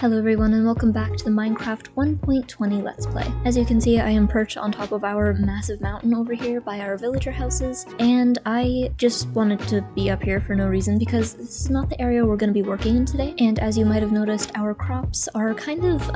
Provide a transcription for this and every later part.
Hello everyone and welcome back to the Minecraft 1.20 Let's Play. As you can see, I am perched on top of our massive mountain over here by our villager houses, and I just wanted to be up here for no reason because this is not the area we're going to be working in today, and as you might have noticed, our crops are kind of,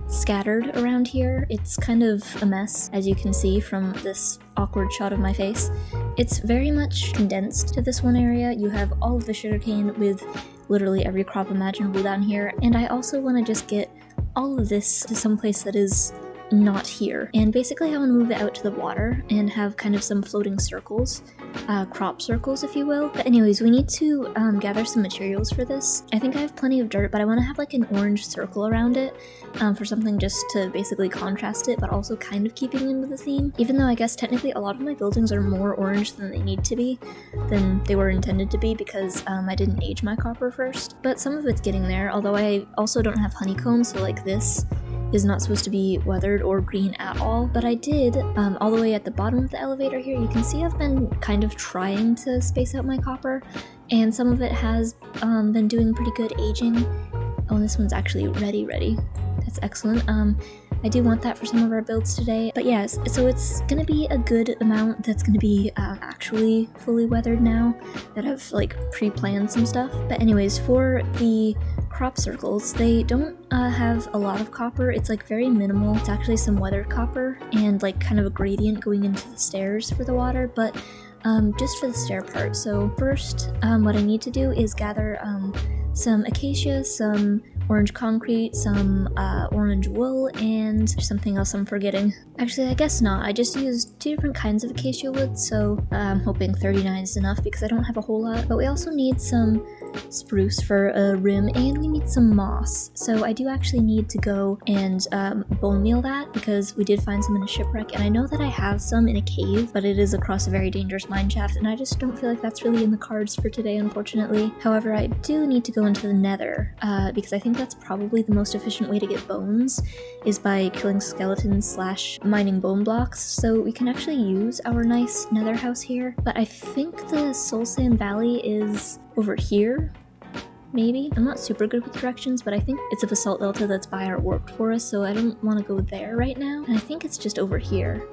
scattered around here. It's kind of a mess, as you can see from this awkward shot of my face. It's very much condensed to this one area. You have all of the sugarcane with literally every crop imaginable down here, and I also want to just get all of this to some place that is not here. And basically I want to move it out to the water and have kind of some floating circles, crop circles if you will. But anyways, we need to gather some materials for this. I think I have plenty of dirt, but I want to have like an orange circle around it for something just to basically contrast it, but also kind of keeping in with the theme. Even though I guess technically a lot of my buildings are more orange than they need to be, than they were intended to be, because I didn't age my copper first. But some of it's getting there, although I also don't have honeycomb, so like this is not supposed to be weathered or green at all, but I did, all the way at the bottom of the elevator here, you can see I've been kind of trying to space out my copper, and some of it has been doing pretty good aging. Oh, this one's actually ready. That's excellent. I do want that for some of our builds today, but yes, so it's gonna be a good amount that's gonna be actually fully weathered now that I've like pre-planned some stuff. But anyways, for the crop circles, they don't have a lot of copper. It's like very minimal. It's actually some weathered copper and like kind of a gradient going into the stairs for the water, but just for the stair part. So first, what I need to do is gather some acacia, some orange concrete, some orange wool, and something else I'm forgetting. Actually, I guess not. I just used 2 different kinds of acacia wood, so I'm hoping 39 is enough because I don't have a whole lot. But we also need some spruce for a rim, and we need some moss. So I do actually need to go and bone meal that because we did find some in a shipwreck, and I know that I have some in a cave, but it is across a very dangerous mine shaft, and I just don't feel like that's really in the cards for today, unfortunately. However, I do need to go into the nether because I think that's probably the most efficient way to get bones is by killing skeletons slash mining bone blocks. So we can actually use our nice nether house here, but I think the Soul Sand Valley is over here. Maybe? I'm not super good with directions, but I think it's a basalt delta that's by our warped forest, so I don't want to go there right now. And I think it's just over here.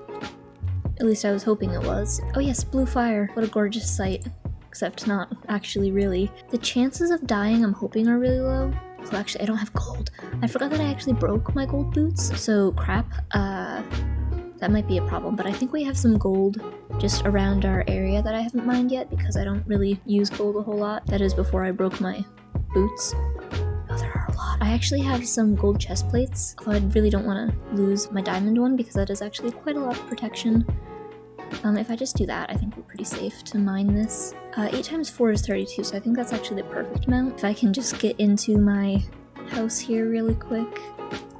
At least I was hoping it was. Oh yes, blue fire. What a gorgeous sight. Except not actually really. The chances of dying I'm hoping are really low. So actually I don't have gold. I forgot that I actually broke my gold boots, so crap. That might be a problem, but I think we have some gold just around our area that I haven't mined yet because I don't really use gold a whole lot. That is before I broke my boots. Oh, there are a lot. I actually have some gold chest plates, although I really don't want to lose my diamond one because that is actually quite a lot of protection. If I just do that, I think we're pretty safe to mine this. 8 times 4 is 32, so I think that's actually the perfect amount. If I can just get into my house here really quick.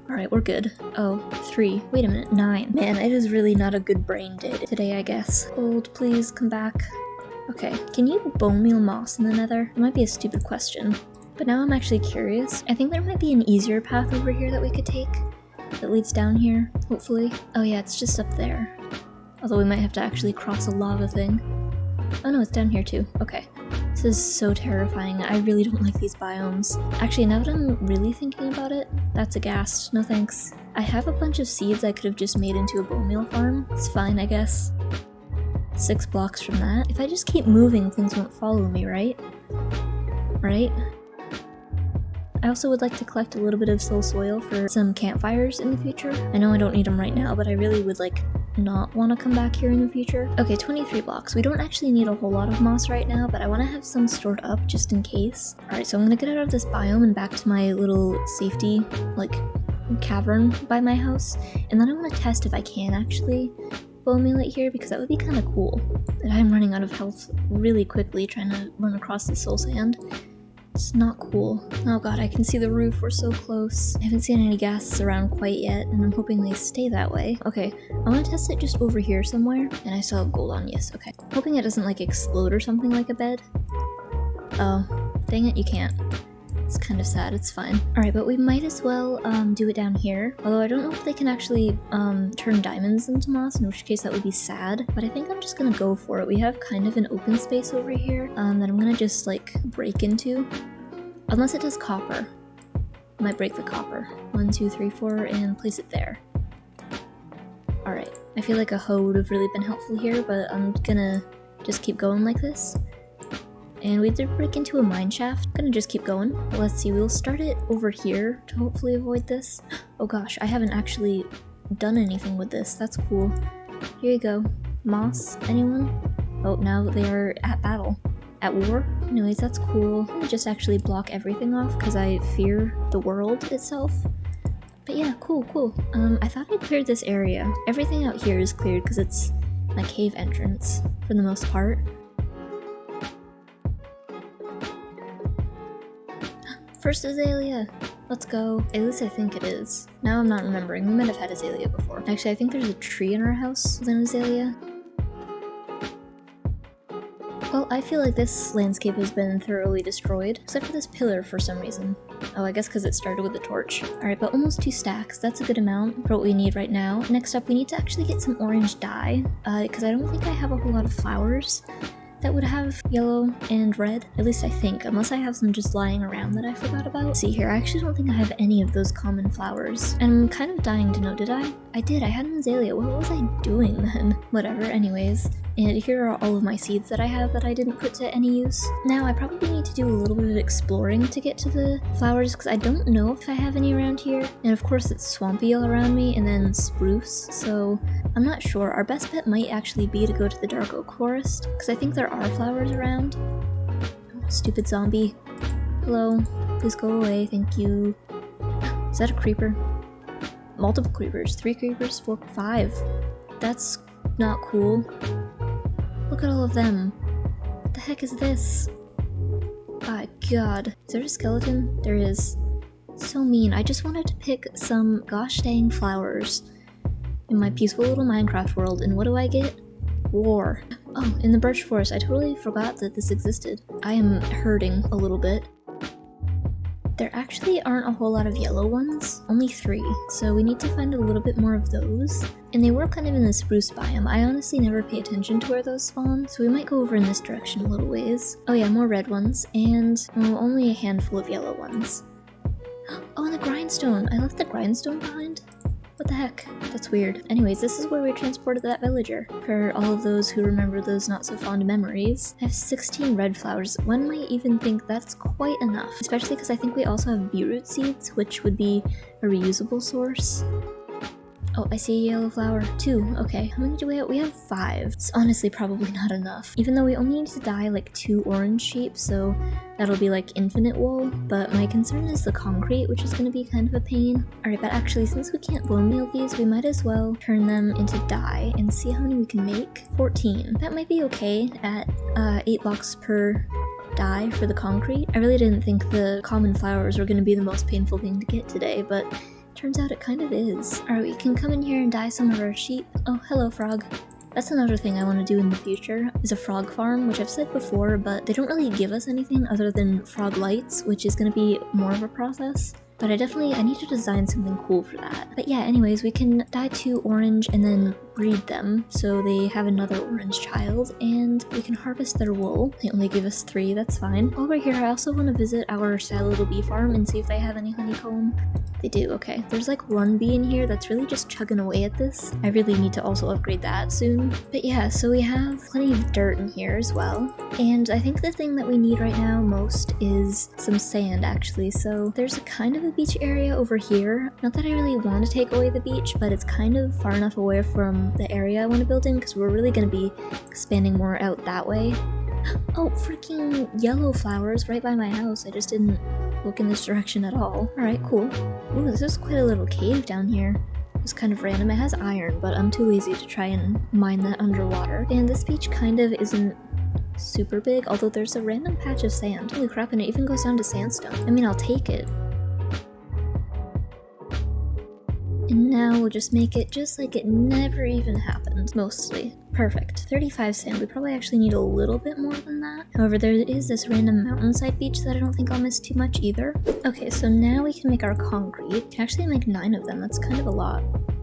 Alright, we're good. Oh, 3. Wait a minute, 9. Man, it is really not a good brain day today, I guess. Gold, please, come back. Okay, can you bone meal moss in the nether? It might be a stupid question, but now I'm actually curious. I think there might be an easier path over here that we could take that leads down here, hopefully. Oh yeah, it's just up there. Although we might have to actually cross a lava thing. Oh no, it's down here too. Okay. This is so terrifying. I really don't like these biomes. Actually, now that I'm really thinking about it, that's a ghast. No thanks. I have a bunch of seeds I could have just made into a bone meal farm. It's fine, I guess. 6 blocks from that. If I just keep moving, things won't follow me, right? Right? I also would like to collect a little bit of soul soil for some campfires in the future. I know I don't need them right now, but I really would like not want to come back here in the future. Okay, 23 blocks. We don't actually need a whole lot of moss right now, but I want to have some stored up just in case. Alright, so I'm gonna get out of this biome and back to my little safety, like, cavern by my house. And then I want to test if I can actually bone meal it here, because that would be kind of cool. And I'm running out of health really quickly trying to run across the soul sand. It's not cool. Oh god, I can see the roof. We're so close. I haven't seen any ghasts around quite yet, and I'm hoping they stay that way. Okay, I want to test it just over here somewhere. And I still have gold on, yes, okay. Hoping it doesn't like explode or something like a bed. Oh, dang it, you can't. It's kind of sad, it's fine. Alright, but we might as well do it down here. Although I don't know if they can actually turn diamonds into moss, in which case that would be sad. But I think I'm just gonna go for it. We have kind of an open space over here that I'm gonna just like break into. Unless it does copper. Might break the copper. 1, 2, 3, 4, and place it there. Alright, I feel like a hoe would have really been helpful here, but I'm gonna just keep going like this. And we did break into a mine shaft. I'm gonna just keep going. But let's see, we'll start it over here to hopefully avoid this. Oh gosh, I haven't actually done anything with this. That's cool. Here you go. Moss, anyone? Oh, now they are at battle. At war? Anyways, that's cool. I'm gonna just actually block everything off because I fear the world itself. But yeah, cool. I thought I cleared this area. Everything out here is cleared because it's my cave entrance for the most part. First azalea! Let's go. At least I think it is. Now I'm not remembering. We might have had azalea before. Actually, I think there's a tree in our house with an azalea. Well, I feel like this landscape has been thoroughly destroyed, except for this pillar for some reason. Oh, I guess because it started with a torch. Alright, but almost 2 stacks. That's a good amount for what we need right now. Next up, we need to actually get some orange dye, because I don't think I have a whole lot of flowers that would have yellow and red. At least I think, unless I have some just lying around that I forgot about. See here, I actually don't think I have any of those common flowers. And I'm kind of dying to know, did I? I did, I had an azalea. What was I doing then? Whatever, anyways. And here are all of my seeds that I have that I didn't put to any use. Now, I probably need to do a little bit of exploring to get to the flowers, because I don't know if I have any around here. And of course, it's swampy all around me, and then spruce, so I'm not sure. Our best bet might actually be to go to the dark oak forest, because I think there are flowers around. Oh, stupid zombie. Hello. Please go away, thank you. Is that a creeper? Multiple creepers. 3 creepers, 4, 5. That's not cool. Look at all of them. What the heck is this? My god. Is there a skeleton? There is. So mean. I just wanted to pick some gosh dang flowers in my peaceful little Minecraft world, and what do I get? War. Oh, in the birch forest. I totally forgot that this existed. I am hurting a little bit. There actually aren't a whole lot of yellow ones, only 3, so we need to find a little bit more of those. And they were kind of in the spruce biome. I honestly never pay attention to where those spawn, so we might go over in this direction a little ways. Oh yeah, more red ones, and only a handful of yellow ones. Oh, and the grindstone! I left the grindstone behind? What the heck? That's weird. Anyways, this is where we transported that villager. For all of those who remember those not so fond memories, I have 16 red flowers. One might even think that's quite enough, especially because I think we also have beetroot seeds, which would be a reusable source. Oh, I see a yellow flower. 2. Okay, how many do we have? We have 5. It's honestly probably not enough. Even though we only need to dye like 2 orange sheep, so that'll be like infinite wool. But my concern is the concrete, which is going to be kind of a pain. Alright, but actually, since we can't bone meal these, we might as well turn them into dye and see how many we can make. 14. That might be okay at 8 blocks per dye for the concrete. I really didn't think the common flowers were going to be the most painful thing to get today, but turns out it kind of is. Alright, we can come in here and dye some of our sheep. Oh, hello, frog. That's another thing I want to do in the future, is a frog farm, which I've said before, but they don't really give us anything other than frog lights, which is going to be more of a process. But I need to design something cool for that. But yeah, anyways, we can dye 2 orange and then breed them so they have another orange child, and we can harvest their wool. They only give us 3, that's fine. While we're here, I also want to visit our sad little bee farm and see if they have any honeycomb. They do, okay. There's like 1 bee in here that's really just chugging away at this. I really need to also upgrade that soon. But yeah, so we have plenty of dirt in here as well. And I think the thing that we need right now most is some sand, actually. So there's a kind of a beach area over here. Not that I really want to take away the beach, but it's kind of far enough away from the area I want to build in, because we're really going to be expanding more out that way. Oh, freaking yellow flowers right by my house. I just didn't look in this direction at all. Alright, cool. Ooh, this is quite a little cave down here. It's kind of random. It has iron, but I'm too lazy to try and mine that underwater. And this beach kind of isn't super big, although there's a random patch of sand. Holy crap, and it even goes down to sandstone. I mean, I'll take it. And now we'll just make it just like it never even happened, mostly. Perfect. 35 sand. We probably actually need a little bit more than that. However, there is this random mountainside beach that I don't think I'll miss too much either. Okay, so now we can make our concrete. We can actually make 9 of them. That's kind of a lot.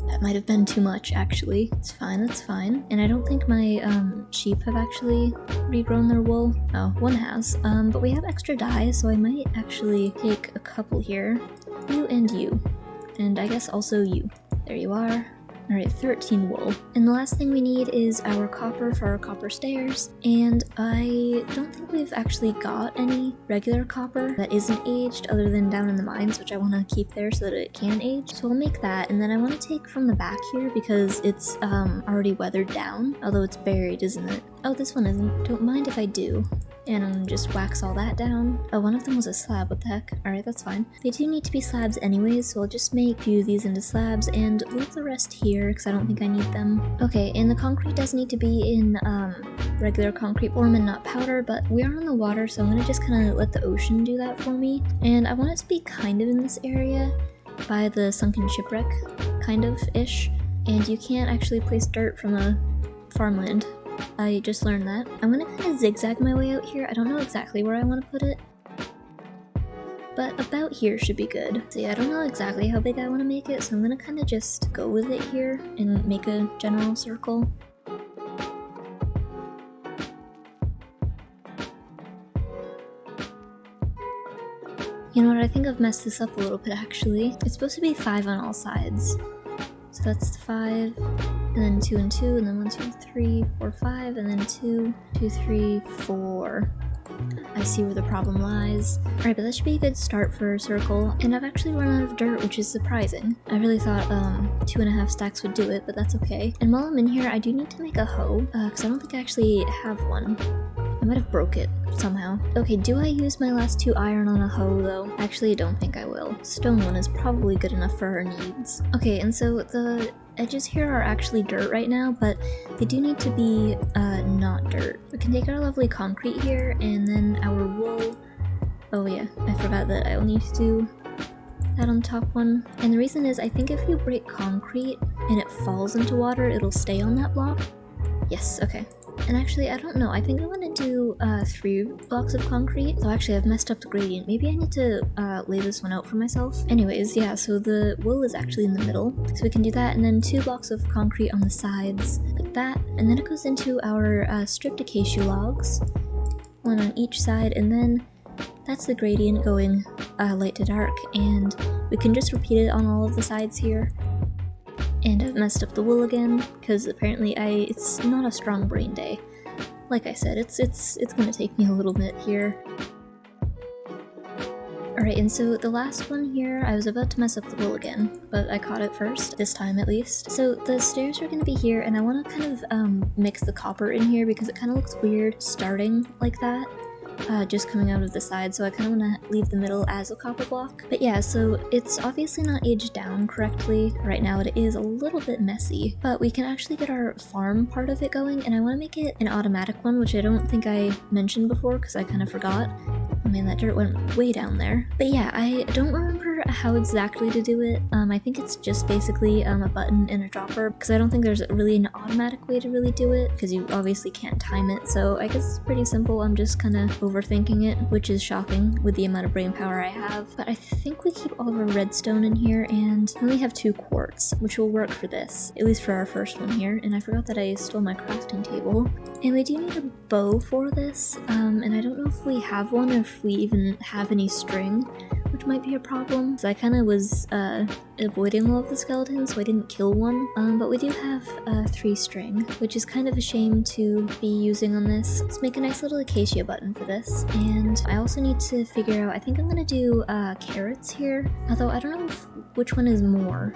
That might have been too much, actually. It's fine, that's fine. And I don't think my sheep have actually regrown their wool. Oh, 1 has. But we have extra dye, so I might actually take a couple here. You and you. And I guess also you. There you are. Alright, 13 wool. And the last thing we need is our copper for our copper stairs. And I don't think we've actually got any regular copper that isn't aged other than down in the mines, which I want to keep there so that it can age. So I'll make that, and then I want to take from the back here because it's already weathered down, although it's buried, isn't it? Oh, this one isn't. Don't mind if I do. And just wax all that down. Oh, one of them was a slab, what the heck? Alright, that's fine. They do need to be slabs anyways, so I'll just make a few of these into slabs and leave the rest here because I don't think I need them. Okay, and the concrete does need to be in regular concrete form and not powder, but we are on the water, so I'm gonna just kind of let the ocean do that for me. And I want it to be kind of in this area by the sunken shipwreck, kind of-ish. And you can't actually place dirt from a farmland. I just learned that. I'm gonna kind of zigzag my way out here. I don't know exactly where I want to put it, but about here should be good. See, I don't know exactly how big I want to make it, so I'm gonna kind of just go with it here and make a general circle. You know what, I think I've messed this up a little bit actually. It's supposed to be 5 on all sides. So that's 5, and then 2 and 2, and then 1, 2, 3, 4, 5, and then 2, 2, 3, 4. I see where the problem lies. Alright, but that should be a good start for a circle, and I've actually run out of dirt, which is surprising. I really thought 2.5 stacks would do it, but that's okay. And while I'm in here, I do need to make a hoe, because I don't think I actually have one. I might have broke it somehow. Okay, do I use my last 2 iron on a hoe though? Actually, I don't think I will. Stone one is probably good enough for our needs. Okay, and so the edges here are actually dirt right now, but they do need to be not dirt. We can take our lovely concrete here, and then our wool. Oh yeah, I forgot that I'll need to do that on the top one. And the reason is, I think if you break concrete and it falls into water, it'll stay on that block. Yes, okay. And actually, I don't know, I think I'm gonna do 3 blocks of concrete. So actually, I've messed up the gradient. Maybe I need to lay this one out for myself. Anyways, yeah, so the wool is actually in the middle. So we can do that, and then 2 blocks of concrete on the sides, like that. And then it goes into our stripped acacia logs, 1 on each side, and then that's the gradient going light to dark. And we can just repeat it on all of the sides here. And I've messed up the wool again, because apparently it's not a strong brain day. Like I said, it's gonna take me a little bit here. Alright, and so the last one here, I was about to mess up the wool again, but I caught it first, this time at least. So the stairs are gonna be here, and I want to kind of mix the copper in here because it kind of looks weird starting like that. Just coming out of the side, so I kind of want to leave the middle as a copper block. But yeah, so it's obviously not aged down correctly. Right now it is a little bit messy, but we can actually get our farm part of it going, and I want to make it an automatic one, which I don't think I mentioned before because I kind of forgot. I mean, that dirt went way down there. But yeah, I don't remember how exactly to do it. I think it's just basically a button and a dropper, because I don't think there's really an automatic way to really do it, because you obviously can't time it. So I guess it's pretty simple. I'm just kind of overthinking it, which is shocking with the amount of brain power I have. But I think we keep all of our redstone in here, and we only have 2 quartz, which will work for this, at least for our first one here. And I forgot that I stole my crafting table. And we do need a bow for this, and I don't know if we have one or if we even have any string, which might be a problem. So I kind of was avoiding all of the skeletons, so I didn't kill one. But we do have 3 string, which is kind of a shame to be using on this. Let's make a nice little acacia button for this. And I also need to figure out, I think I'm gonna do carrots here, although I don't know which one is more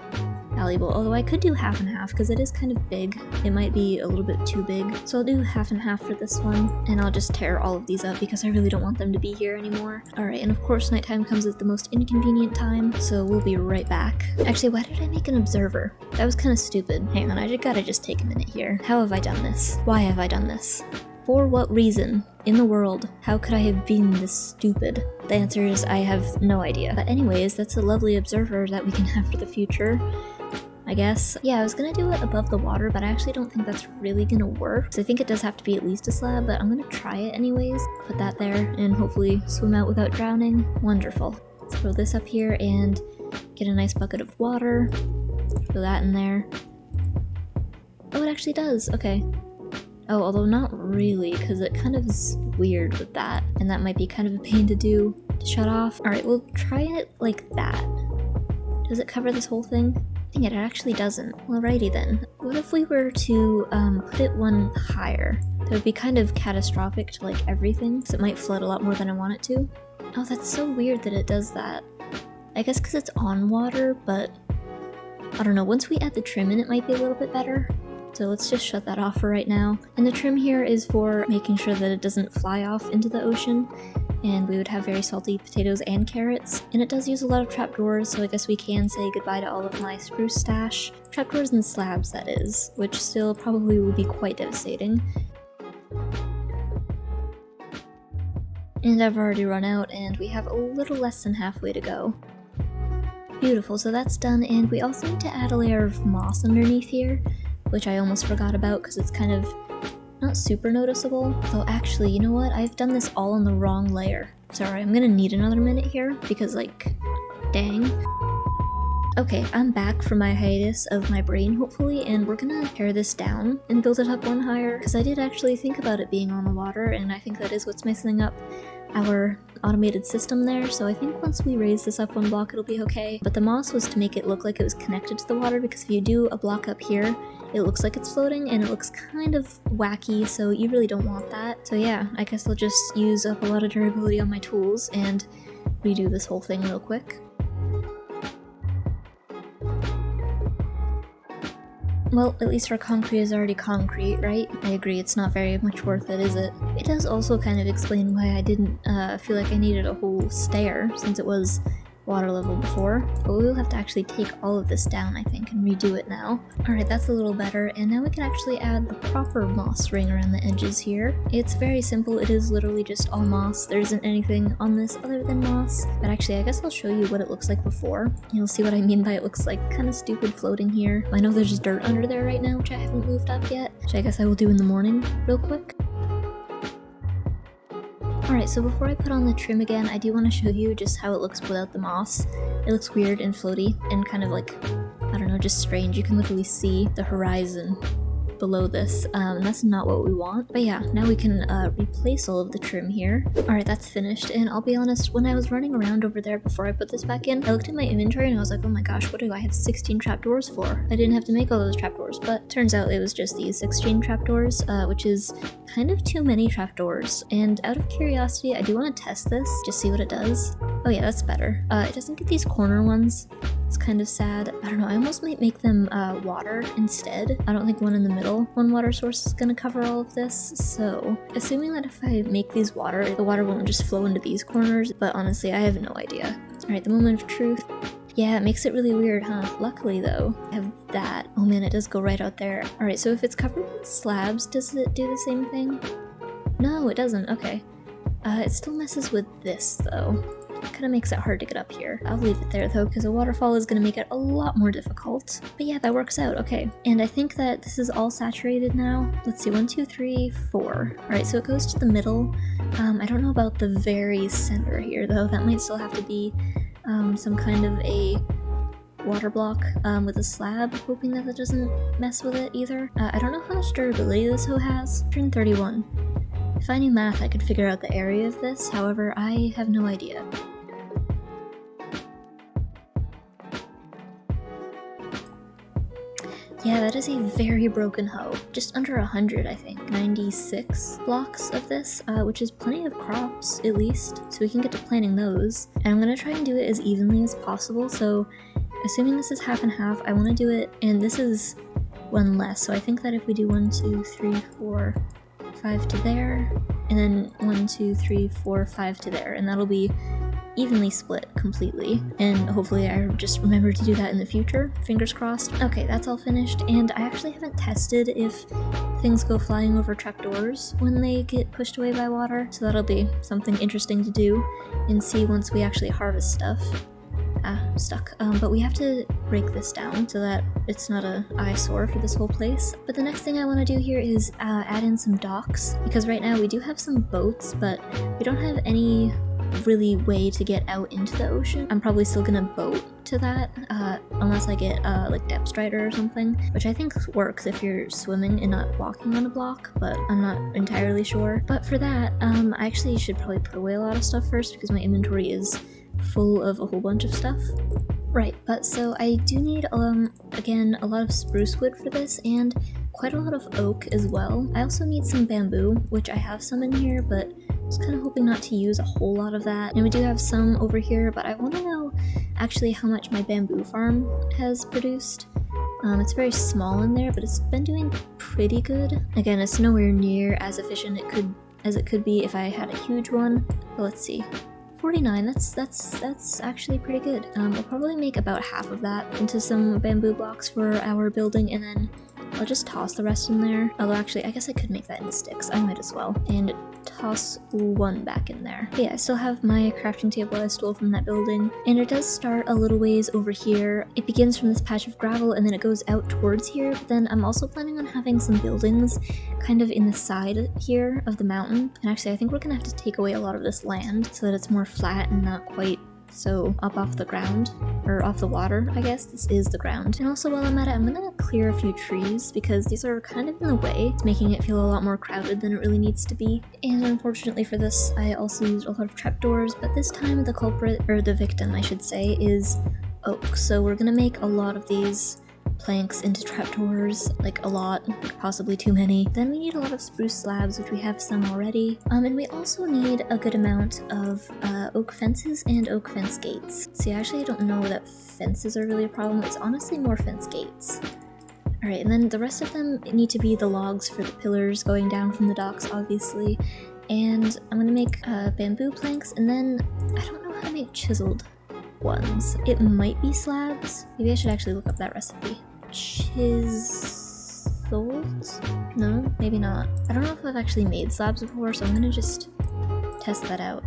valuable, although I could do half and half because it is kind of big. It might be a little bit too big, so I'll do half and half for this one, and I'll just tear all of these up because I really don't want them to be here anymore. Alright, and of course nighttime comes at the most inconvenient time, so we'll be right back. Actually, why did I make an observer? That was kind of stupid. Hang on, I gotta just take a minute here. How have I done this? Why have I done this? For what reason in the world? How could I have been this stupid? The answer is I have no idea. But anyways, that's a lovely observer that we can have for the future, I guess. Yeah, I was gonna do it above the water, but I actually don't think that's really gonna work. So I think it does have to be at least a slab, but I'm gonna try it anyways. Put that there and hopefully swim out without drowning. Wonderful. Let's throw this up here and get a nice bucket of water. Throw that in there. Oh, it actually does. Okay. Oh, although not really, because it kind of is weird with that, and that might be kind of a pain to do to shut off. Alright, we'll try it like that. Does it cover this whole thing? Dang it, it actually doesn't. Alrighty then. What if we were to put it one higher? That would be kind of catastrophic to like everything, because it might flood a lot more than I want it to. Oh, that's so weird that it does that. I guess because it's on water, but I don't know, once we add the trim in it might be a little bit better. So let's just shut that off for right now. And the trim here is for making sure that it doesn't fly off into the ocean, and we would have very salty potatoes and carrots. And it does use a lot of trapdoors, so I guess we can say goodbye to all of my spruce stash. Trapdoors and slabs, that is, which still probably will be quite devastating. And I've already run out, and we have a little less than halfway to go. Beautiful, so that's done, and we also need to add a layer of moss underneath here, which I almost forgot about because it's kind of not super noticeable. Though actually, you know what? I've done this all on the wrong layer. Sorry, I'm gonna need another minute here because like, dang. Okay, I'm back from my hiatus of my brain hopefully, and we're gonna pare this down and build it up one higher because I did actually think about it being on the water, and I think that is what's messing up our automated system there. So I think once we raise this up one block it'll be okay. But the moss was to make it look like it was connected to the water, because if you do a block up here it looks like it's floating and it looks kind of wacky, so you really don't want that. So yeah, I guess I'll just use up a lot of durability on my tools and redo this whole thing real quick. Well, at least our concrete is already concrete, right? I agree, it's not very much worth it, is it? It does also kind of explain why I didn't feel like I needed a whole stair, since it was water level before. But we'll have to actually take all of this down, I think, and redo it now. Alright, that's a little better, and now we can actually add the proper moss ring around the edges here. It's very simple, it is literally just all moss. There isn't anything on this other than moss. But actually, I guess I'll show you what it looks like before. You'll see what I mean by it looks like kind of stupid floating here. I know there's just dirt under there right now, which I haven't moved up yet, which I guess I will do in the morning real quick. Alright, so before I put on the trim again, I do want to show you just how it looks without the moss. It looks weird and floaty and kind of like, I don't know, just strange. You can literally see the horizon below this, and that's not what we want. But yeah, now we can replace all of the trim here. Alright, that's finished, and I'll be honest, when I was running around over there before I put this back in, I looked at my inventory and I was like, oh my gosh, what do I have 16 trapdoors for? I didn't have to make all those trapdoors, but turns out it was just these 16 trapdoors, which is kind of too many trapdoors. And out of curiosity, I do want to test this, just see what it does. Oh yeah, that's better. It doesn't get these corner ones. It's kind of sad. I don't know, I almost might make them water instead. I don't think one in the middle, one water source is gonna cover all of this. So, assuming that if I make these water, the water won't just flow into these corners, but honestly, I have no idea. Alright, the moment of truth. Yeah, it makes it really weird, huh? Luckily though, I have that. Oh man, it does go right out there. Alright, so if it's covered in slabs, does it do the same thing? No, it doesn't. Okay. It still messes with this though. Kind of makes it hard to get up here. I'll leave it there though, because a waterfall is going to make it a lot more difficult. But yeah, that works out. Okay. And I think that this is all saturated now. Let's see, 1, 2, 3, 4. Alright, so it goes to the middle. I don't know about the very center here though. That might still have to be some kind of a water block with a slab, hoping that that doesn't mess with it either. I don't know how much durability this hoe has. Turn 31. If I knew math, I could figure out the area of this, however, I have no idea. Yeah, that is a very broken hoe. Just under 100, I think. 96 blocks of this, which is plenty of crops, at least, so we can get to planting those. And I'm gonna try and do it as evenly as possible, so assuming this is half and half, I want to do it, and this is one less, so I think that if we do 1, 2, 3, 4, 5 to there, and then 1, 2, 3, 4, 5 to there, and that'll be evenly split completely, and hopefully I just remember to do that in the future, fingers crossed. Okay, that's all finished, and I actually haven't tested if things go flying over trapdoors when they get pushed away by water, so that'll be something interesting to do and see once we actually harvest stuff. I'm stuck. But we have to break this down so that it's not an eyesore for this whole place. But the next thing I want to do here is add in some docks, because right now we do have some boats, but we don't have any really way to get out into the ocean. I'm probably still gonna boat to that, unless I get like depth strider or something, which I think works if you're swimming and not walking on a block, but I'm not entirely sure. But for that, I actually should probably put away a lot of stuff first, because my inventory is full of a whole bunch of stuff. Right, but so I do need, again, a lot of spruce wood for this, and quite a lot of oak as well. I also need some bamboo, which I have some in here, but I was kind of hoping not to use a whole lot of that. And we do have some over here, but I want to know actually how much my bamboo farm has produced. It's very small in there, but it's been doing pretty good. Again, it's nowhere near as efficient as it could be if I had a huge one, but let's see. 49, that's actually pretty good. We'll probably make about half of that into some bamboo blocks for our building, and then I'll just toss the rest in there. Although actually, I guess I could make that into sticks. I might as well. And toss one back in there. But yeah, I still have my crafting table I stole from that building, and it does start a little ways over here. It begins from this patch of gravel, and then it goes out towards here, but then I'm also planning on having some buildings kind of in the side here of the mountain. And actually, I think we're gonna have to take away a lot of this land so that it's more flat and not quite so up off the ground, or off the water, I guess. This is the ground. And also while I'm at it, I'm gonna clear a few trees because these are kind of in the way. It's making it feel a lot more crowded than it really needs to be. And unfortunately for this, I also used a lot of trapdoors, but this time the culprit, or the victim I should say, is oak. So we're gonna make a lot of these planks into trapdoors, like a lot, like possibly too many. Then we need a lot of spruce slabs, which we have some already. And we also need a good amount of oak fences and oak fence gates. See, actually I don't know that fences are really a problem. It's honestly more fence gates. Alright, and then the rest of them need to be the logs for the pillars going down from the docks, obviously. And I'm gonna make bamboo planks, and then I don't know how to make chiseled ones. It might be slabs. Maybe I should actually look up that recipe. Chiseled? No, maybe not. I don't know if I've actually made slabs before, so I'm gonna just test that out.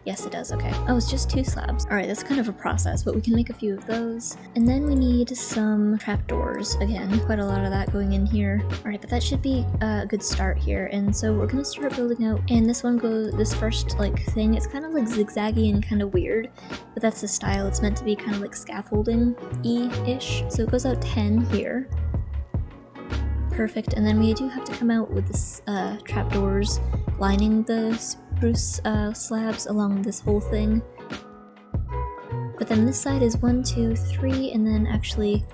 Yes, it does, okay. Oh, it's just 2 slabs. Alright, that's kind of a process, but we can make a few of those. And then we need some trapdoors. Again, quite a lot of that going in here. Alright, but that should be a good start here. And so we're gonna start building out. And this first, like, thing, it's kind of like zigzaggy and kind of weird, but that's the style. It's meant to be kind of like scaffolding-y-ish. So it goes out 10 here. Perfect, and then we do have to come out with this trapdoors lining the spruce slabs along this whole thing. But then this side is 1, 2, 3, and then actually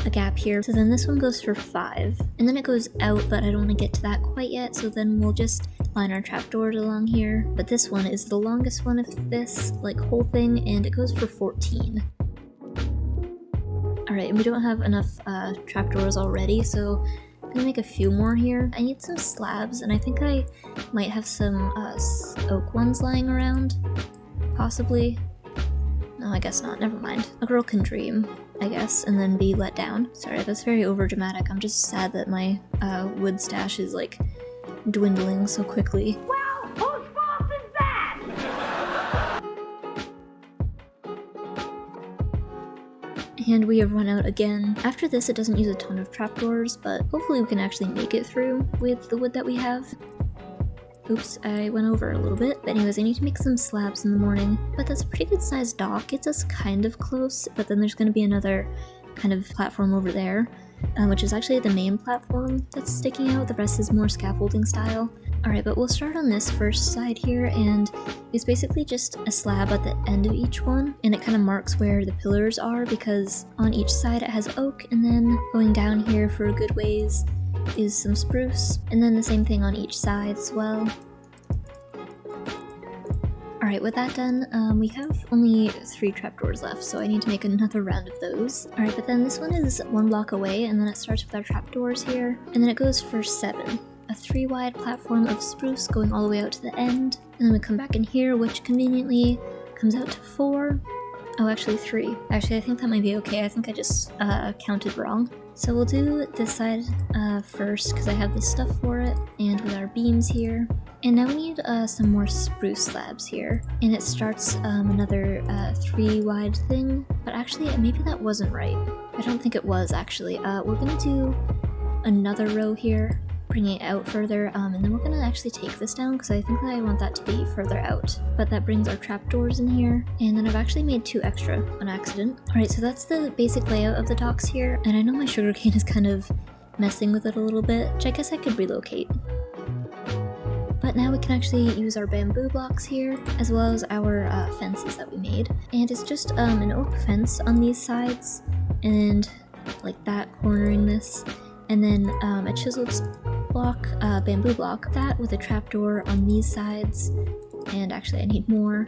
a gap here. So then this one goes for 5. And then it goes out, but I don't want to get to that quite yet, so then we'll just line our trapdoors along here. But this one is the longest one of this, like, whole thing, and it goes for 14. Alright, and we don't have enough trapdoors already, so I'm gonna make a few more here. I need some slabs, and I think I might have some oak ones lying around. Possibly. No, I guess not. Never mind. A girl can dream, I guess, and then be let down. Sorry, that's very overdramatic. I'm just sad that my wood stash is, like, dwindling so quickly. Well, whose fault is that? And we have run out again. After this, it doesn't use a ton of trapdoors, but hopefully we can actually make it through with the wood that we have. Oops, I went over a little bit. But anyways, I need to make some slabs in the morning. But that's a pretty good sized dock. It's us kind of close, but then there's going to be another kind of platform over there, which is actually the main platform that's sticking out. The rest is more scaffolding style. Alright, but we'll start on this first side here, and it's basically just a slab at the end of each one, and it kind of marks where the pillars are, because on each side it has oak, and then going down here for a good ways is some spruce, and then the same thing on each side as well. Alright, with that done, we have only 3 trapdoors left, so I need to make another round of those. Alright, but then this one is 1 block away, and then it starts with our trapdoors here, and then it goes for 7. A 3-wide platform of spruce going all the way out to the end, and then we come back in here, which conveniently comes out to 4. Oh, actually 3. Actually, I think that might be okay. I think I just counted wrong. So we'll do this side first, because I have the stuff for it, and with our beams here. And now we need some more spruce slabs here. And it starts another 3-wide thing, but actually maybe that wasn't right. I don't think it was, actually. We're gonna do another row here, bringing it out further, and then we're gonna actually take this down because I think that I want that to be further out. But that brings our trapdoors in here, and then I've actually made 2 extra on accident. Alright, so that's the basic layout of the docks here, and I know my sugarcane is kind of messing with it a little bit, which I guess I could relocate. But now we can actually use our bamboo blocks here, as well as our fences that we made. And it's just an oak fence on these sides, and like that cornering this, and then a chiseled block, bamboo block, that with a trapdoor on these sides, and actually I need more.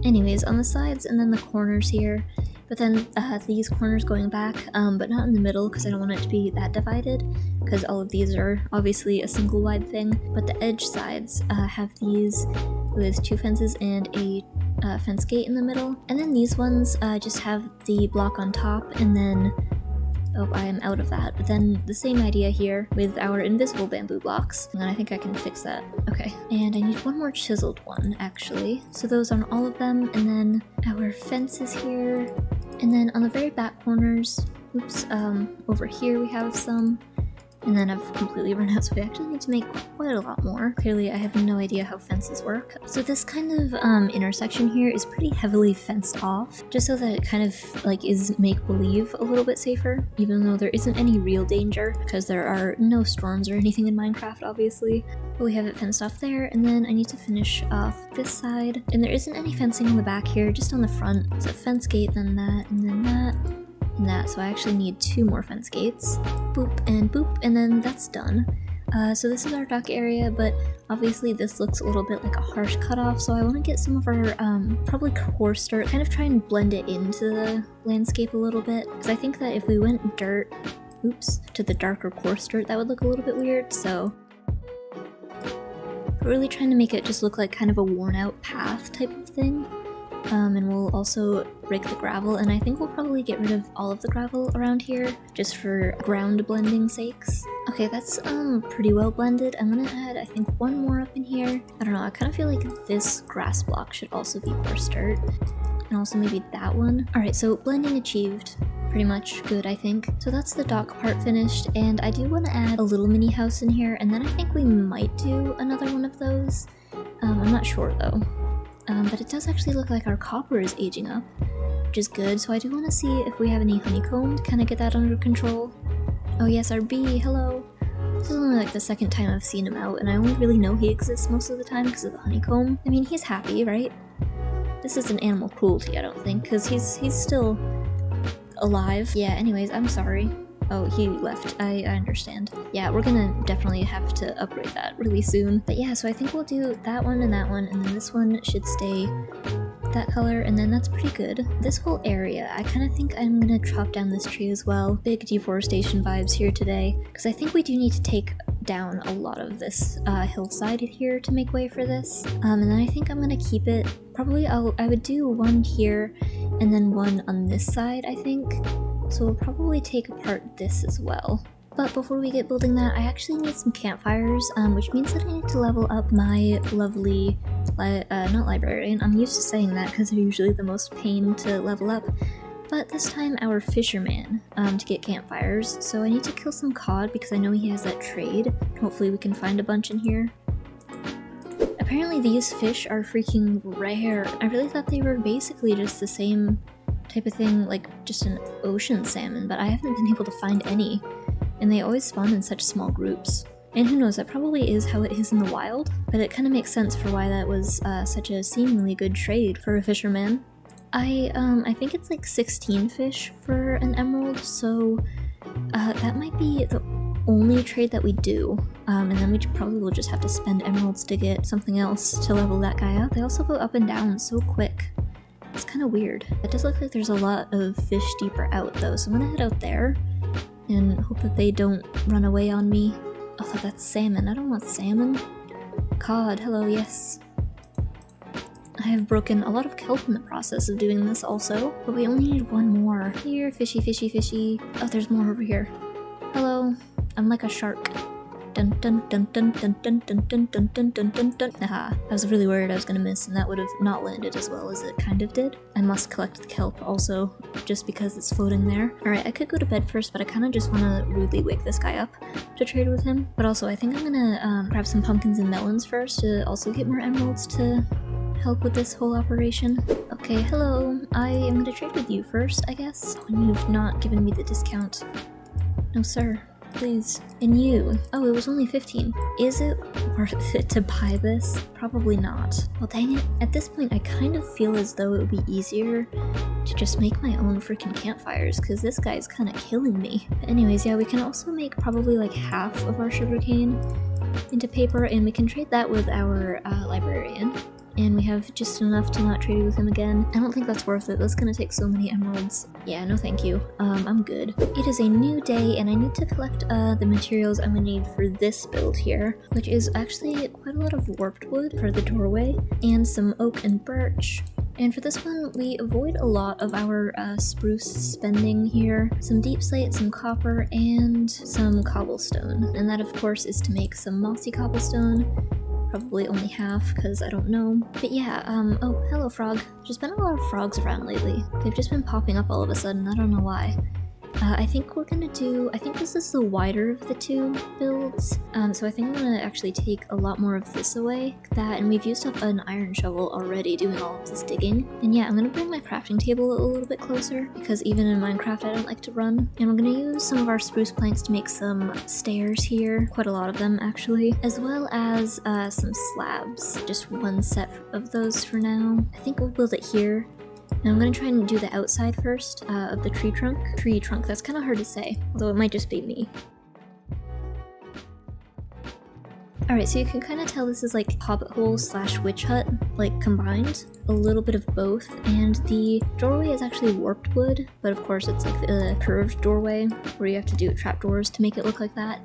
Anyways, on the sides and then the corners here, but then these corners going back, but not in the middle because I don't want it to be that divided, because all of these are obviously a single wide thing, but the edge sides have these with two fences and a fence gate in the middle, and then these ones just have the block on top, and then oh, I am out of that. But then the same idea here with our invisible bamboo blocks. And then I think I can fix that. Okay. And I need one more chiseled one, actually. So those on all of them. And then our fences here. And then on the very back corners, oops, over here we have some. And then I've completely run out, so we actually need to make quite a lot more. Clearly, I have no idea how fences work. So this kind of intersection here is pretty heavily fenced off, just so that it kind of like is make-believe a little bit safer, even though there isn't any real danger, because there are no storms or anything in Minecraft, obviously. But we have it fenced off there, and then I need to finish off this side. And there isn't any fencing on the back here, just on the front. So fence gate, then that, and then that. And that, so I actually need 2 more fence gates. Boop, and then that's done. So this is our dock area, but obviously this looks a little bit like a harsh cutoff, so I want to get some of our probably coarse dirt, kind of try and blend it into the landscape a little bit, because I think that if we went dirt, oops, to the darker coarse dirt, that would look a little bit weird, so we're really trying to make it just look like kind of a worn out path type of thing. And we'll also rake the gravel, and I think we'll probably get rid of all of the gravel around here, just for ground blending sakes. Okay, that's pretty well blended. I'm gonna add, I think, one more up in here. I don't know, I kind of feel like this grass block should also be coarse dirt, and also maybe that one. Alright, so blending achieved. Pretty much good, I think. So that's the dock part finished, and I do want to add a little mini house in here, and then I think we might do another one of those. I'm not sure though. But it does actually look like our copper is aging up, which is good, so I do want to see if we have any honeycomb to kind of get that under control. Oh yes, our bee, hello! This is only like the second time I've seen him out, and I only really know he exists most of the time because of the honeycomb. I mean, he's happy, right? This isn't animal cruelty, I don't think, because he's still alive. Yeah, anyways, I'm sorry. Oh, he left. I understand. Yeah, we're gonna definitely have to upgrade that really soon. But yeah, so I think we'll do that one, and then this one should stay that color, and then that's pretty good. This whole area, I kind of think I'm gonna chop down this tree as well. Big deforestation vibes here today, because I think we do need to take down a lot of this hillside here to make way for this. And then I think I'm gonna keep it, probably I would do one here, and then one on this side, I think. So we'll probably take apart this as well. But before we get building that, I actually need some campfires, which means that I need to level up my lovely, not librarian, I'm used to saying that because they're usually the most pain to level up, but this time our fisherman, to get campfires. So I need to kill some cod because I know he has that trade. Hopefully we can find a bunch in here. Apparently these fish are freaking rare. I really thought they were basically just the same type of thing, like just an ocean salmon, but I haven't been able to find any, and they always spawn in such small groups. And who knows, that probably is how it is in the wild, but it kind of makes sense for why that was such a seemingly good trade for a fisherman. I think it's like 16 fish for an emerald, so that might be the only trade that we do, and then we probably will just have to spend emeralds to get something else to level that guy up. They also go up and down so quick. It's kind of weird. It does look like there's a lot of fish deeper out though, so I'm gonna head out there and hope that they don't run away on me. Although that's salmon. I don't want salmon. Cod, hello, yes. I have broken a lot of kelp in the process of doing this also, but we only need one more. Here, fishy, fishy, fishy. Oh, there's more over here. Hello, I'm like a shark. Dun dun dun dun dun dun dun dun dun dun dun dun dun. Haha, I was really worried I was gonna miss, and that would have not landed as well as it kind of did. I must collect the kelp also, just because it's floating there. Alright, I could go to bed first, but I kind of just want to rudely wake this guy up to trade with him. But also, I think I'm gonna grab some pumpkins and melons first to also get more emeralds to help with this whole operation. Okay, hello. I am gonna trade with you first, I guess, when you've not given me the discount. No, sir. please. And you. Oh, it was only 15. Is it worth it to buy this? Probably not. Well, dang it. At this point, I kind of feel as though it would be easier to just make my own freaking campfires, because this guy's kind of killing me. But anyways, yeah, we can also make probably like half of our sugarcane into paper, and we can trade that with our librarian. And we have just enough to not trade with him again. I don't think that's worth it. That's gonna take so many emeralds. Yeah, no thank you. I'm good. It is a new day, and I need to collect the materials I'm gonna need for this build here, which is actually quite a lot of warped wood for the doorway, and some oak and birch. And for this one, we avoid a lot of our spruce spending here. Some deep slate, some copper, and some cobblestone. And that, of course, is to make some mossy cobblestone. Probably only half, because I don't know. But yeah, oh, hello frog. There's been a lot of frogs around lately. They've just been popping up all of a sudden, I don't know why. I think we're gonna do, I think this is the wider of the two builds. So I think I'm gonna actually take a lot more of this away. That, and we've used up an iron shovel already doing all of this digging. And yeah, I'm gonna bring my crafting table a little bit closer, because even in Minecraft I don't like to run. And we're gonna use some of our spruce planks to make some stairs here. Quite a lot of them actually. As well as some slabs. Just one set of those for now. I think we'll build it here. And I'm gonna try and do the outside first of the tree trunk. Tree trunk, that's kind of hard to say, although it might just be me. Alright, so you can kind of tell this is like hobbit hole slash witch hut, like combined. A little bit of both, and the doorway is actually warped wood, but of course it's like the curved doorway where you have to do trapdoors to make it look like that.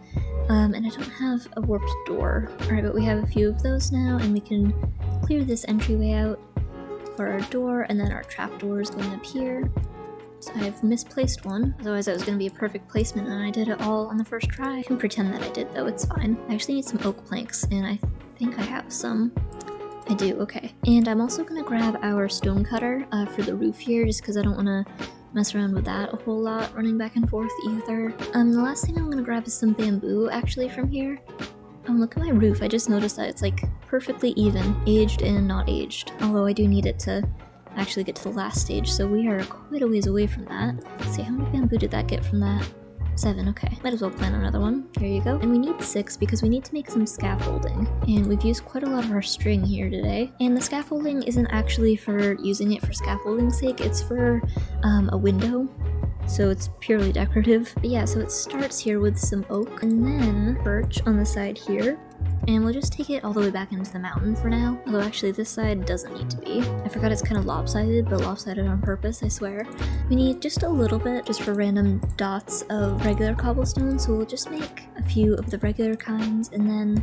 And I don't have a warped door. Alright, but we have a few of those now, and we can clear this entryway out for our door, and then our trapdoors going up here. So I've misplaced one, otherwise that was going to be a perfect placement, and I did it all on the first try. I can pretend that I did though, it's fine. I actually need some oak planks, and I think I have some. I do, okay. And I'm also going to grab our stone cutter for the roof here, just because I don't want to mess around with that a whole lot, running back and forth either. The last thing I'm going to grab is some bamboo actually from here. Look at my roof, I just noticed that it's like perfectly even, aged and not aged. Although I do need it to actually get to the last stage, so we are quite a ways away from that. Let's see, how many bamboo did that get from that? 7, okay. Might as well plant another one. There you go. And we need 6 because we need to make some scaffolding. And we've used quite a lot of our string here today. And the scaffolding isn't actually for using it for scaffolding's sake, it's for a window. So it's purely decorative. But yeah, so it starts here with some oak and then birch on the side here. And we'll just take it all the way back into the mountain for now. Although actually this side doesn't need to be. I forgot it's kind of lopsided, but lopsided on purpose, I swear. We need just a little bit, just for random dots of regular cobblestone, so we'll just make a few of the regular kinds, and then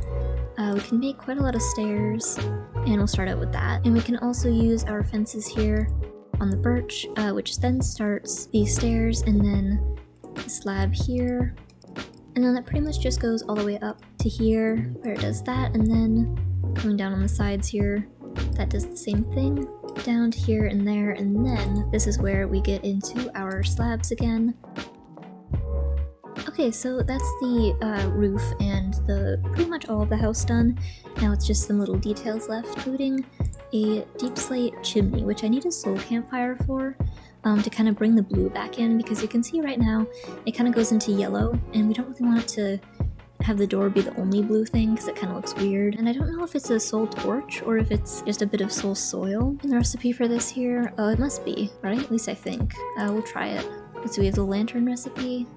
we can make quite a lot of stairs, and we'll start out with that. And we can also use our fences here on the birch, which then starts the stairs, and then the slab here. And then that pretty much just goes all the way up to here, where it does that, and then coming down on the sides here, that does the same thing, down to here and there, and then this is where we get into our slabs again. Okay, so that's the roof and the pretty much all of the house done. Now it's just some little details left, including a deep slate chimney, which I need a soul campfire for. To kind of bring the blue back in, because you can see right now it kind of goes into yellow, and we don't really want it to have the door be the only blue thing because it kind of looks weird. And I don't know if it's a soul torch or if it's just a bit of soul soil in the recipe for this here. Oh, it must be, right? At least I think. We'll try it. Let's see, we have the lantern recipe,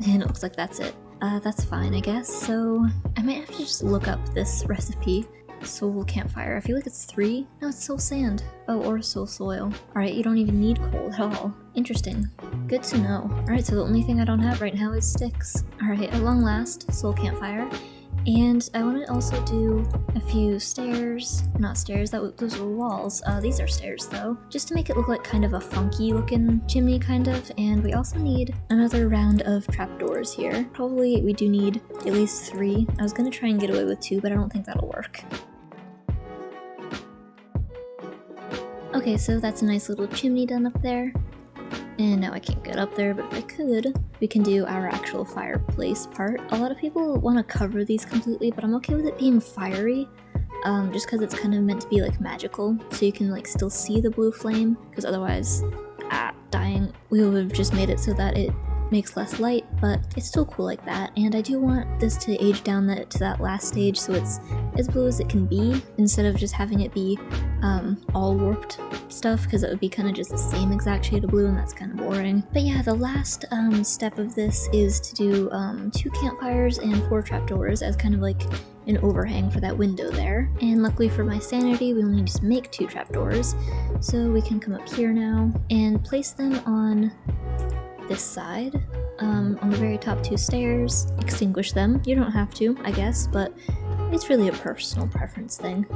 and it looks like that's it. That's fine, I guess. So I might have to just look up this recipe. Soul campfire. I feel like it's 3. No, it's soul sand. Oh, or soul soil. Alright, you don't even need coal at all. Interesting. Good to know. Alright, so the only thing I don't have right now is sticks. Alright, at long last, soul campfire. And I want to also do a few stairs. Not stairs, those were walls. These are stairs though. Just to make it look like kind of a funky looking chimney kind of. And we also need another round of trapdoors here. Probably we do need at least 3. I was going to try and get away with 2, but I don't think that'll work. Okay, so that's a nice little chimney done up there. And now I can't get up there, but if I could, we can do our actual fireplace part. A lot of people want to cover these completely, but I'm okay with it being fiery. Just because it's kind of meant to be like magical, so you can like still see the blue flame, because otherwise, dying. We would have just made it so that it makes less light, but it's still cool like that. And I do want this to age down to that last stage so it's as blue as it can be, instead of just having it be all warped stuff, because it would be kind of just the same exact shade of blue and that's kind of boring. But yeah, the last step of this is to do 2 campfires and 4 trapdoors as kind of like an overhang for that window there. And luckily for my sanity, we only need to make 2 trapdoors, so we can come up here now and place them on this side, on the very top 2 stairs. Extinguish them. You don't have to, I guess, but it's really a personal preference thing.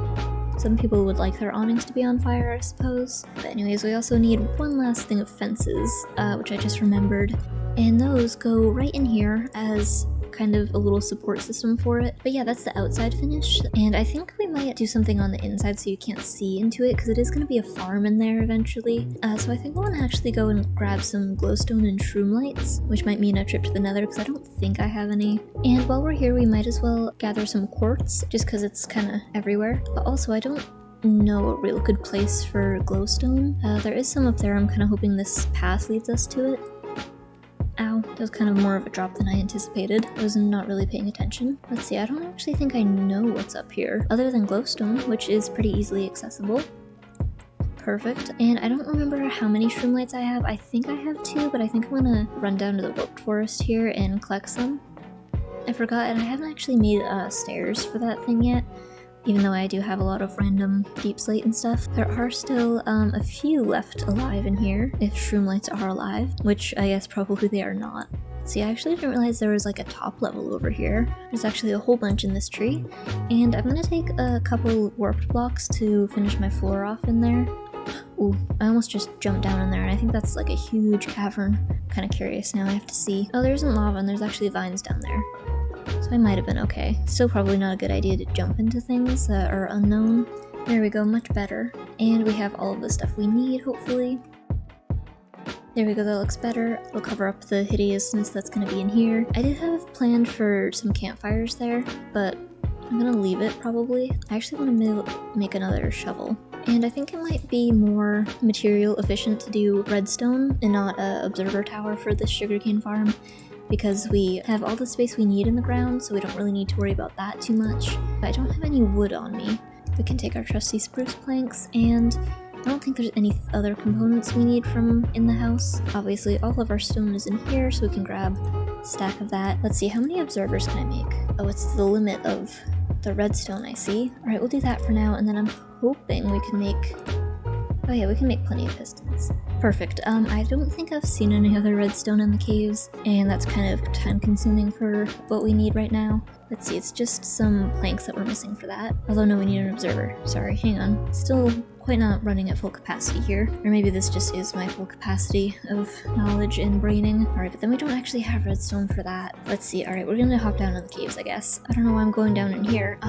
Some people would like their awnings to be on fire, I suppose. But anyways, we also need one last thing of fences, which I just remembered. And those go right in here as kind of a little support system for it. But yeah, that's the outside finish. And I think we might do something on the inside so you can't see into it, because it is going to be a farm in there eventually. So I think I want to actually go and grab some glowstone and shroom lights, which might mean a trip to the nether because I don't think I have any. And while we're here, we might as well gather some quartz, just because it's kind of everywhere. But also, I don't know a real good place for glowstone. There is some up there. I'm kind of hoping this path leads us to it. Ow, that was kind of more of a drop than I anticipated. I was not really paying attention. Let's see, I don't actually think I know what's up here, other than glowstone, which is pretty easily accessible. Perfect. And I don't remember how many shroom lights I have. I think I have 2, but I think I'm gonna run down to the warped forest here and collect some. I forgot, and I haven't actually made stairs for that thing yet. Even though I do have a lot of random deep slate and stuff, there are still a few left alive in here, if shroom lights are alive, which I guess probably they are not. See, I actually didn't realize there was like a top level over here. There's actually a whole bunch in this tree, and I'm gonna take a couple warped blocks to finish my floor off in there. Ooh, I almost just jumped down in there, and I think that's like a huge cavern. Kind of curious now, I have to see. Oh, there isn't lava, and there's actually vines down there. So I might have been okay. Still probably not a good idea to jump into things that are unknown. There we go, much better. And we have all of the stuff we need, hopefully. There we go, that looks better. We'll cover up the hideousness that's going to be in here. I did have planned for some campfires there, but I'm going to leave it probably. I actually want to make another shovel. And I think it might be more material efficient to do redstone and not an observer tower for this sugarcane farm, because we have all the space we need in the ground, so we don't really need to worry about that too much. But I don't have any wood on me. We can take our trusty spruce planks, and I don't think there's any other components we need from in the house. Obviously, all of our stone is in here, so we can grab a stack of that. Let's see, how many observers can I make? Oh, it's the limit of the redstone, I see. Alright, we'll do that for now, and then I'm hoping we can make... Oh yeah, we can make plenty of pistons. Perfect. I don't think I've seen any other redstone in the caves, and that's kind of time consuming for what we need right now. Let's see, it's just some planks that we're missing for that. Although no, we need an observer. Sorry, hang on. Still quite not running at full capacity here. Or maybe this just is my full capacity of knowledge and braining. Alright, but then we don't actually have redstone for that. Let's see, alright, we're gonna hop down in the caves, I guess. I don't know why I'm going down in here.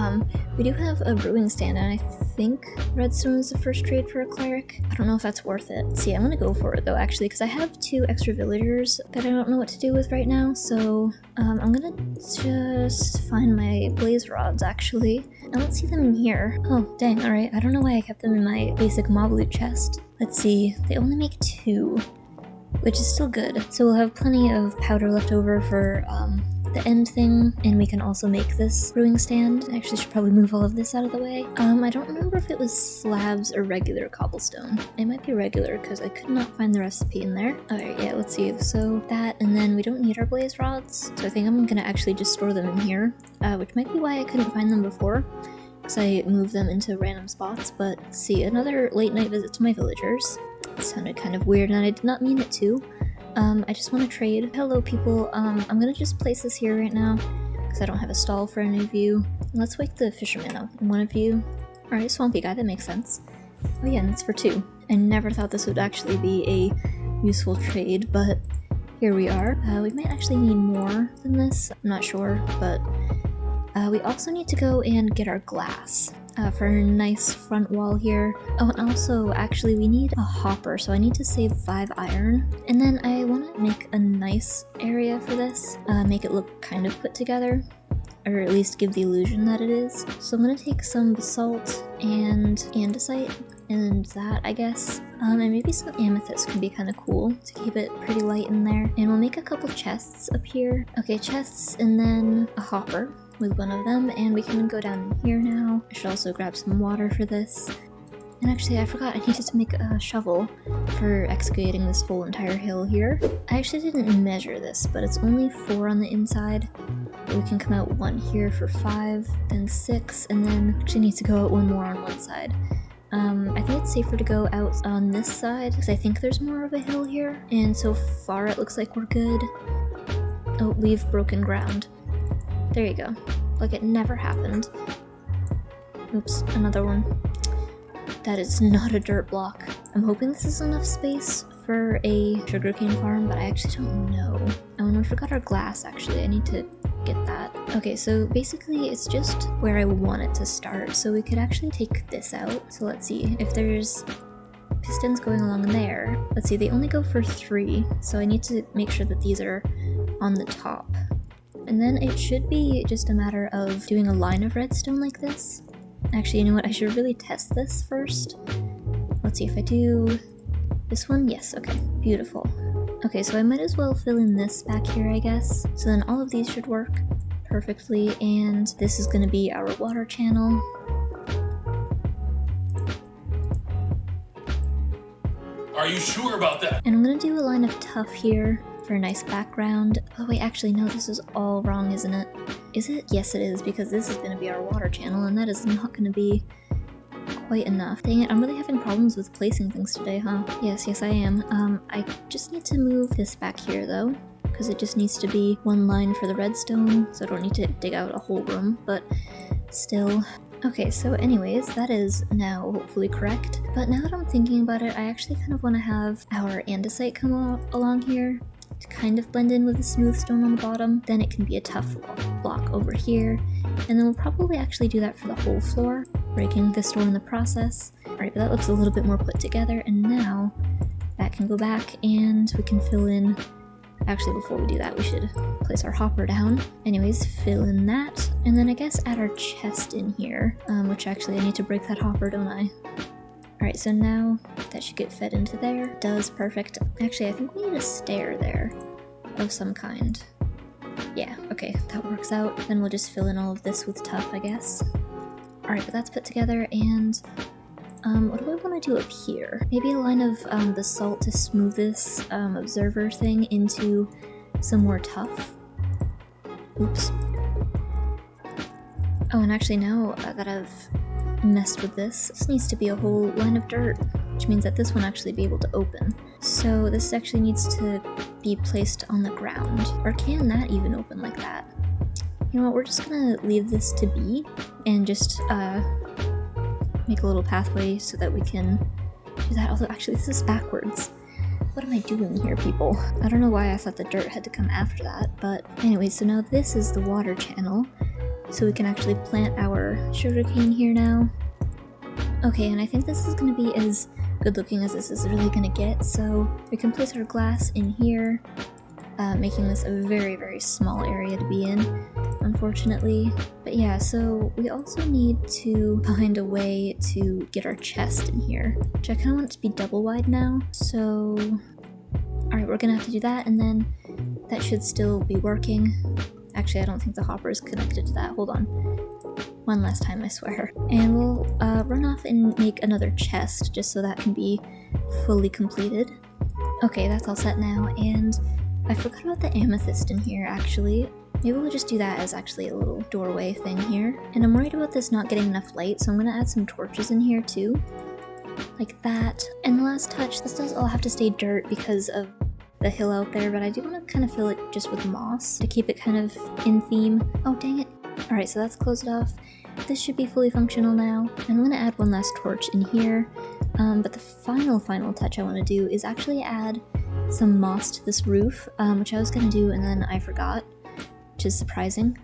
We do have a brewing stand, and I think redstone is the first trade for a cleric. I don't know if that's worth it. See, I'm gonna go for it though, actually, because I have 2 extra villagers that I don't know what to do with right now, so I'm gonna just find my blaze rods, actually. I don't see them in here. Oh, dang, alright, I don't know why I kept them in my basic mob loot chest. Let's see, they only make 2, which is still good. So we'll have plenty of powder left over for the end thing, and we can also make this brewing stand. I actually should probably move all of this out of the way. I don't remember if it was slabs or regular cobblestone. It might be regular because I could not find the recipe in there. Alright, yeah, let's see. So that, and then we don't need our blaze rods, so I think I'm gonna actually just store them in here, which might be why I couldn't find them before, because I moved them into random spots. But let's see, another late night visit to my villagers. It sounded kind of weird, and I did not mean it to. I just want to trade. Hello, people. I'm gonna just place this here right now, because I don't have a stall for any of you. Let's wake the fisherman up. One of you. Alright, swampy guy, that makes sense. Oh yeah, and it's for 2. I never thought this would actually be a useful trade, but here we are. We might actually need more than this. I'm not sure, but we also need to go and get our glass. For a nice front wall here. Oh, and also, actually, we need a hopper, so I need to save 5 iron. And then I want to make a nice area for this, make it look kind of put together, or at least give the illusion that it is. So I'm going to take some basalt and andesite, and that, I guess. And maybe some amethyst could be kind of cool to keep it pretty light in there. And we'll make a couple chests up here. Okay, chests and then a hopper with one of them, and we can go down in here now. I should also grab some water for this. And actually, I forgot, I needed to make a shovel for excavating this whole entire hill here. I actually didn't measure this, but it's only 4 on the inside. We can come out 1 here for 5, then 6, and then actually need to go out 1 more on one side. I think it's safer to go out on this side, because I think there's more of a hill here, and so far it looks like we're good. Oh, we've broken ground. There you go. Like it never happened. Oops, another one. That is not a dirt block. I'm hoping this is enough space for a sugarcane farm, but I actually don't know. Oh, and we forgot our glass, actually. I need to get that. Okay, so basically it's just where I want it to start, so we could actually take this out. So let's see, if there's pistons going along there, let's see, they only go for 3, so I need to make sure that these are on the top. And then it should be just a matter of doing a line of redstone like this. Actually, you know what, I should really test this first. Let's see if I do this one. Yes, okay, beautiful. Okay, so I might as well fill in this back here, I guess. So then all of these should work perfectly, and this is going to be our water channel. Are you sure about that? And I'm going to do a line of tuff here for a nice background. Oh wait, actually no, this is all wrong, isn't it? Is it? Yes it is, because this is going to be our water channel, and that is not going to be quite enough. Dang it, I'm really having problems with placing things today, huh? Yes, I am. I just need to move this back here, though, because it just needs to be 1 line for the redstone, so I don't need to dig out a whole room, but still. Okay, so anyways, that is now hopefully correct. But now that I'm thinking about it, I actually kind of want to have our andesite come along here to kind of blend in with the smooth stone on the bottom. Then it can be a tough block over here, and then we'll probably actually do that for the whole floor, breaking this door in the process. Alright, but that looks a little bit more put together, and now that can go back and we can fill in. Actually, before we do that, we should place our hopper down. Anyways, fill in that, and then I guess add our chest in here, which actually I need to break that hopper, don't I? Alright, so now that should get fed into there. Does, perfect. Actually, I think we need a stair there of some kind. Yeah, okay, that works out. Then we'll just fill in all of this with tuff, I guess. Alright, but that's put together, and what do I want to do up here? Maybe a line of the salt to smooth this observer thing into some more tuff. Oops. Oh, and actually now that I've messed with this needs to be a whole line of dirt, which means that this won't actually be able to open. So this actually needs to be placed on the ground. Or can that even open like that? You know what, we're just gonna leave this to be and just make a little pathway so that we can do that. Although actually this is backwards. What am I doing here, people? I don't know why I thought the dirt had to come after that, but anyway, so now this is the water channel. So we can actually plant our sugarcane here now. Okay, and I think this is going to be as good looking as this is really going to get, so we can place our glass in here, making this a very, very small area to be in, unfortunately. But yeah, so we also need to find a way to get our chest in here, which I kind of want it to be double wide now, so alright, we're going to have to do that, and then that should still be working. Actually, I don't think the hopper is connected to that. Hold on. One last time, I swear. And we'll run off and make another chest, just so that can be fully completed. Okay, that's all set now, and I forgot about the amethyst in here, actually. Maybe we'll just do that as actually a little doorway thing here. And I'm worried about this not getting enough light, so I'm gonna add some torches in here too. Like that. And the last touch, this does all have to stay dirt because of the hill out there, but I do want to kind of fill it just with moss to keep it kind of in theme. Oh, dang it. Alright, so that's closed off. This should be fully functional now. And I'm going to add one last torch in here. But the final touch I want to do is actually add some moss to this roof, which I was going to do and then I forgot, which is surprising.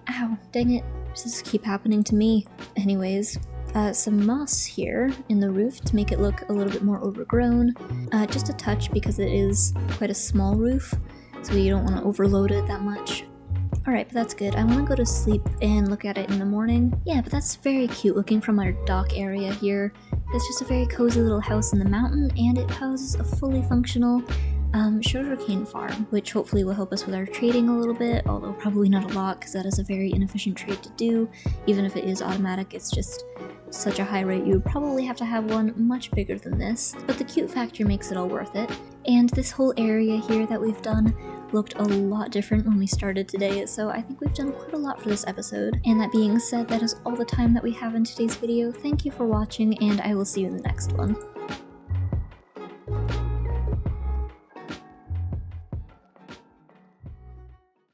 Ow, dang it. Does this keep happening to me? Anyways, some moss here in the roof to make it look a little bit more overgrown. Just a touch because it is quite a small roof, so you don't want to overload it that much. Alright, but that's good. I want to go to sleep and look at it in the morning. Yeah, but that's very cute looking from our dock area here. It's just a very cozy little house in the mountain, and it houses a fully functional sugarcane farm, which hopefully will help us with our trading a little bit, although probably not a lot because that is a very inefficient trade to do. Even if it is automatic, it's just such a high rate. You would probably have to have one much bigger than this, but the cute factor makes it all worth it. And this whole area here that we've done looked a lot different when we started today, so I think we've done quite a lot for this episode. And that being said, that is all the time that we have in today's video. Thank you for watching, and I will see you in the next one.